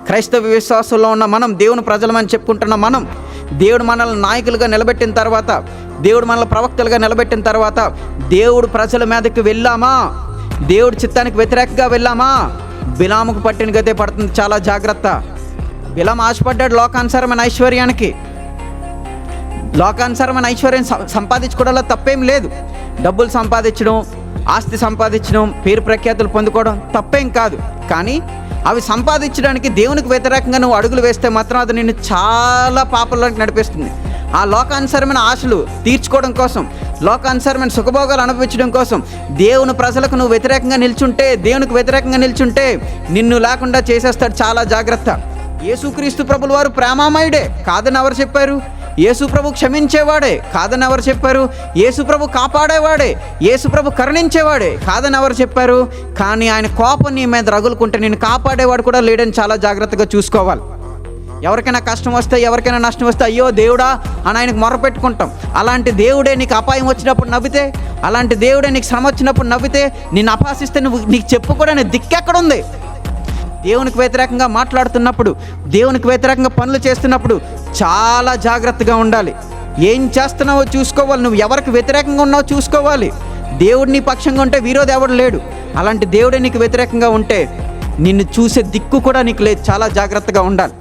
క్రైస్తవ విశ్వాసంలో ఉన్న మనం, దేవుని ప్రజలమని చెప్పుకుంటున్న మనం, దేవుడు మనల్ని నాయకులుగా నిలబెట్టిన తర్వాత, దేవుడు మనల్ని ప్రవక్తలుగా నిలబెట్టిన తర్వాత, దేవుడు ప్రజల మీదకి వెళ్ళామా, దేవుడి చిత్తానికి వ్యతిరేకంగా వెళ్ళామా, బిలాముకు పట్టిన గతే పడుతుంది. చాలా జాగ్రత్త. బిలాము ఆశపడ్డాడు లోకానుసారమైన ఐశ్వర్యానికి. లోకానుసారమైన ఐశ్వర్యం సంపాదించుకోవడంలో తప్పేం లేదు. డబ్బులు సంపాదించడం, ఆస్తి సంపాదించడం, పేరు ప్రఖ్యాతులు పొందుకోవడం తప్పేం కాదు. కానీ అవి సంపాదించడానికి దేవునికి వ్యతిరేకంగా నువ్వు అడుగులు వేస్తే మాత్రం అది నిన్ను చాలా పాపంలోకి నడిపిస్తుంది. ఆ లోకానుసారమైన ఆశలు తీర్చుకోవడం కోసం, లోకానుసారమైన సుఖభోగాలు అనుభవించడం కోసం దేవుని ప్రజలకు నువ్వు వ్యతిరేకంగా నిల్చుంటే, దేవునికి వ్యతిరేకంగా నిల్చుంటే నిన్ను లేకుండా చేసేస్తాడు. చాలా జాగ్రత్త. యేసుక్రీస్తు ప్రభుల వారు ప్రేమామయుడే కాదని ఎవరు చెప్పారు? యేసు ప్రభు క్షమించేవాడే కాదని ఎవరు చెప్పారు? యేసు ప్రభు కాపాడేవాడే, యేసు ప్రభు కరుణించేవాడే కాదని ఎవరు చెప్పారు? కానీ ఆయన కోపం నీ మీద రగులుకుంటే నిన్ను కాపాడేవాడు కూడా లేడని చాలా జాగ్రత్తగా చూసుకోవాలి. ఎవరికైనా కష్టం వస్తే, ఎవరికైనా నష్టం వస్తే అయ్యో దేవుడా అని ఆయనకు మొర్ర పెట్టుకుంటాం. అలాంటి దేవుడే నీకు అపాయం వచ్చినప్పుడు నవ్వితే, అలాంటి దేవుడే నీకు శ్రమ వచ్చినప్పుడు నవ్వితే, నిన్ను అపహసిస్తే నీకు చెప్పుకోవడానికి దిక్కెక్కడుంది? దేవునికి వ్యతిరేకంగా మాట్లాడుతున్నప్పుడు, దేవునికి వ్యతిరేకంగా పనులు చేస్తున్నప్పుడు చాలా జాగ్రత్తగా ఉండాలి. ఏం చేస్తున్నావో చూసుకోవాలి. నువ్వు ఎవరికి వ్యతిరేకంగా ఉన్నావో చూసుకోవాలి. దేవుడు నీ పక్షంగా ఉంటే విరోధి ఎవడు లేడు. అలాంటి దేవుడే నీకు వ్యతిరేకంగా ఉంటే నిన్ను చూసే దిక్కు కూడా నీకు లేదు. చాలా జాగ్రత్తగా ఉండాలి.